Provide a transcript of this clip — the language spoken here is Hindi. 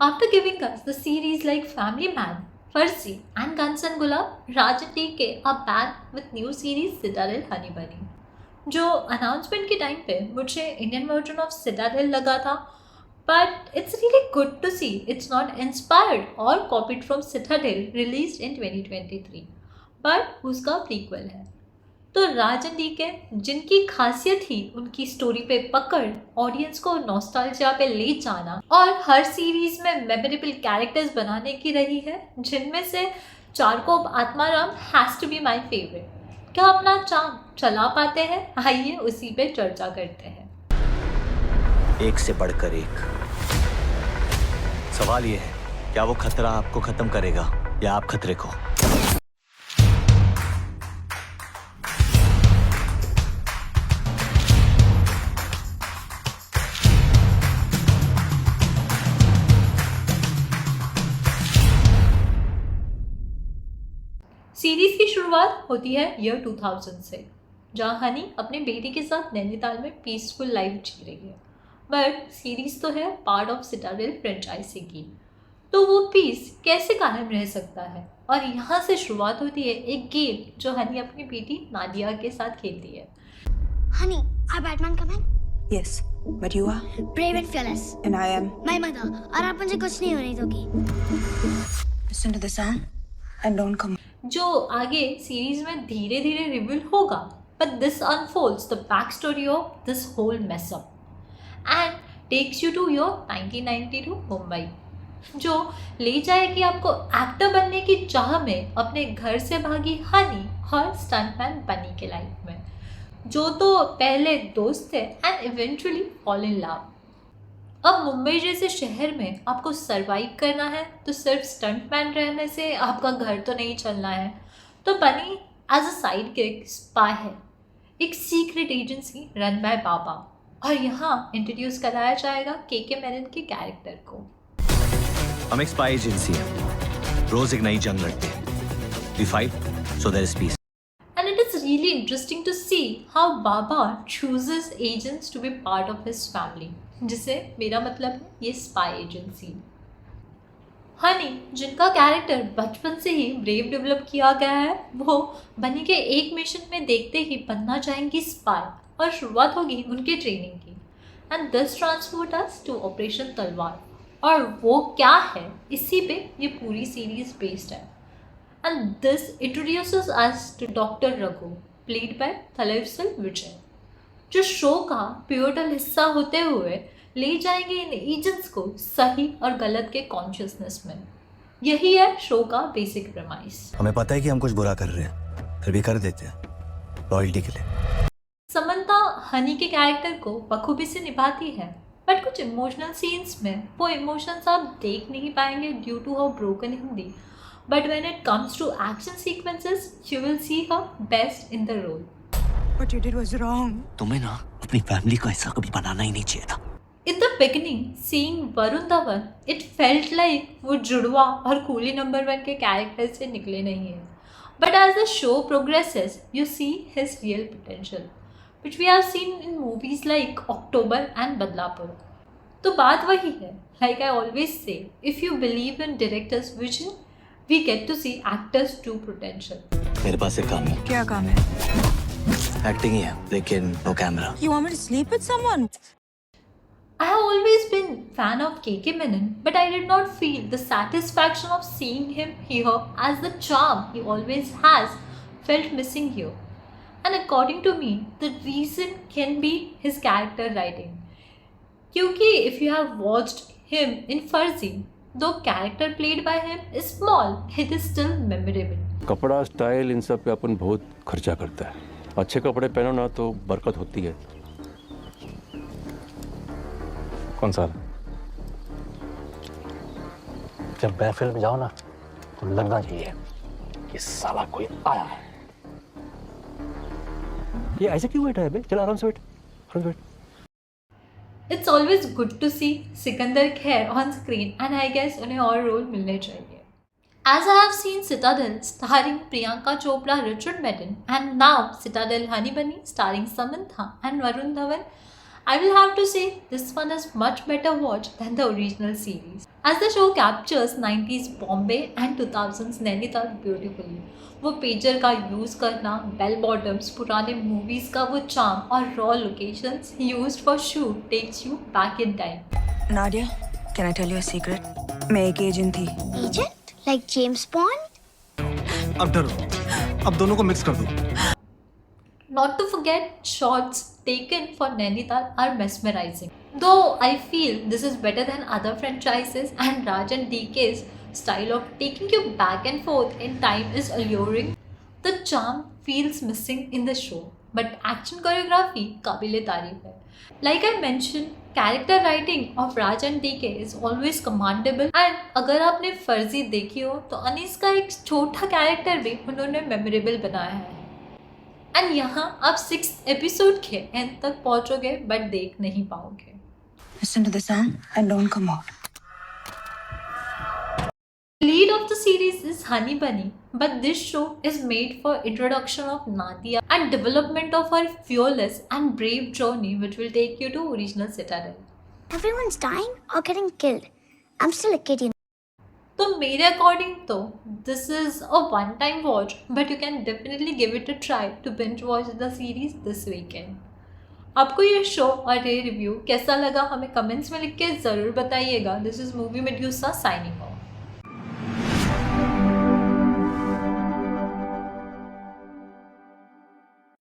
After giving us the series like Family Man, Farsi, and Guns and Gulab, Raj and DK are back with new series Citadel Honey Bunny. जो अनाउंसमेंट के टाइम पे मुझे इंडियन वर्जन ऑफ सिटाडेल लगा था, but it's really good to see it's not inspired और copied from Citadel released in 2023, but उसका प्रीक्वल है। तो राज एंड डीके जिनकी खासियत ही उनकी स्टोरी पे पकड़, ऑडियंस को नॉस्टैल्जिया पे ले जाना और हर सीरीज में मेमोरेबल कैरेक्टर्स बनाने की रही है, जिनमें से Charkop Atmaram has to be my favourite. क्या अपना चाम चला पाते हैं? आइए उसी पे चर्चा करते हैं। एक से बढ़कर एक। सवाल ये है, क्या वो खतरा आपको खत्म करेगा या आप खतरे को? सीरीज की शुरुआत होती है ईयर 2000 से, जहाँ हनी अपने बेटी के साथ नैनीताल में पीसफुल लाइफ जी रही है। बट सीरीज तो है पार्ट ऑफ सिटाडेल फ्रेंचाइजी की, तो वो पीस कैसे कायम रह सकता है? और यहाँ से शुरुआत होती है एक गेम जो हनी अपनी बेटी नादिया के साथ खेलती है। Honey, are Batman coming? Yes, but you are? Brave and fearless. And I am. My mother. और आप मुझे कुछ नहीं होने दोगी। Listen to the song and don't come. जो आगे सीरीज में धीरे धीरे रिवील होगा, but this unfolds the backstory of this whole mess up and takes you to your 1992 Mumbai, जो ले जाएगी आपको एक्टर बनने की चाह में अपने घर से भागी हनी और स्टंटमैन बनी के लाइफ में, जो तो पहले दोस्त थे and eventually fall in love. अब मुंबई जैसे शहर में आपको सरवाइव करना है तो सिर्फ स्टंटमैन रहने से आपका घर तो नहीं चलना है। तो Bunny as a sidekick spy है, एक secret agency run by Baba, और यहाँ इंट्रोड्यूस कराया जाएगा के मेनन के कैरेक्टर को। हम एक स्पाई एजेंसी है, रोज एक नई जंग लड़ते हैं। We fight so there is peace. And it is really interesting to see how Baba chooses agents to be part of his family, जिसे मेरा मतलब है ये स्पाई एजेंसी। हनी जिनका कैरेक्टर बचपन से ही ब्रेव डेवलप किया गया है, वो बनी के एक मिशन में देखते ही बनना चाहेंगी स्पाई और शुरुआत होगी उनके ट्रेनिंग की। And this transport us to operation Talwar, और वो क्या है इसी पे ये पूरी सीरीज बेस्ड है। And this introduces us to Dr. Raghu, played by Thalairsal Vijay, जो शो का पिवटल हिस्सा होते हुए ले जाएंगे इन एजेंट्स को सही और गलत के कॉन्शियसनेस में। यही है शो का बेसिक प्रेमाइस। हमें पता है कि हम कुछ बुरा कर रहे हैं, फिर भी कर देते हैं लॉयल्टी के लिए। समंता हनी के कैरेक्टर को बखूबी से निभाती है, बट कुछ इमोशनल सीन्स में वो इमोशंस आप देख नहीं पाएंगे due to her broken Hindi. But when it comes to action sequences, you will see her best in the role. What you did was wrong. तुम्हें ना अपनी फैमिली को ऐसा कभी बनाना ही नहीं चाहिए था। In the beginning, seeing Varun Dhawan, it felt like वो जुड़वा और कूली नंबर 1 के कैरेक्टर से निकले नहीं हैं। But as the show progresses, you see his real potential, which we have seen in movies like October and Badlapur. तो बात वही है, like I always say, if you believe in director's vision, we get to see actors' true potential. मेरे पास एक काम है। क्या काम है? एक्टिंग ही है, लेकिन no camera. You want me to sleep with someone? I have always been fan of KK Menon, but I did not feel the satisfaction of seeing him here as the charm he always has felt missing here. And according to me, the reason can be his character writing. क्योंकि if you have watched him in Farsi, though character played by him is small, it is still memorable. कपड़ा, स्टाइल, इन सब पे अपन बहुत खर्चा करता है। अच्छे कपड़े पहनो ना तो बरकत होती है। कौन सा? जब महफिल में जाओ ना तो लगना चाहिए कि साला कोई आया है। ये ऐसे क्यों बैठा है बे? चल आराम से बैठ, आराम से बैठ। It's always good to see Sikandar खैर on screen, and I guess उन्हें और रोल मिलने चाहिए। As I have seen Citadel starring Priyanka Chopra, Richard Madden, and now Citadel Honey Bunny starring Samantha and Varun Dhawan, I will have to say this one is much better watch than the original series, as the show captures 90s Bombay and 2000s Nainital beautifully. वो पेजर का यूज़ करना, बेल बॉटम्स, पुराने मूवीज़ का वो चार्म और raw locations used for shoot takes you back in time. Nadia, can I tell you a secret? मैं एक एजेंट थी. Agent? Like James Bond? अब डरो, अब दोनों को मिक्स कर दो. Not to forget, shots taken for Nainital are mesmerizing. Though I feel this is better than other franchises, and Raj and DK's style of taking you back and forth in time is alluring, the charm feels missing in the show. But action choreography काबिले तारीफ है. Like I mentioned, character writing of Raj and DK is always commendable. And अगर आपने फर्जी देखी हो तो अनीस का एक छोटा कैरेक्टर भी उन्होंने मेमोरेबल बनाया है. एंड यहाँ आप 6th एपिसोड के एंड तक पहुँचोगे बट देख नहीं पाओगे. Listen to the song and don't come out. Lead of the series is Honey Bunny, but this show is made for introduction of Nadia and development of her fearless and brave journey which will take you to original Citadel. Everyone's dying or getting killed. I'm still a kid, you know. तो मेरे अकॉर्डिंग तो this is a one time watch but you can definitely give it a try to binge watch the series this weekend. आपको ये शो और ये रिव्यू कैसा लगा हमें कमेंट्स में लिख के ज़रूर बताइएगा. This is movie medusa signing off.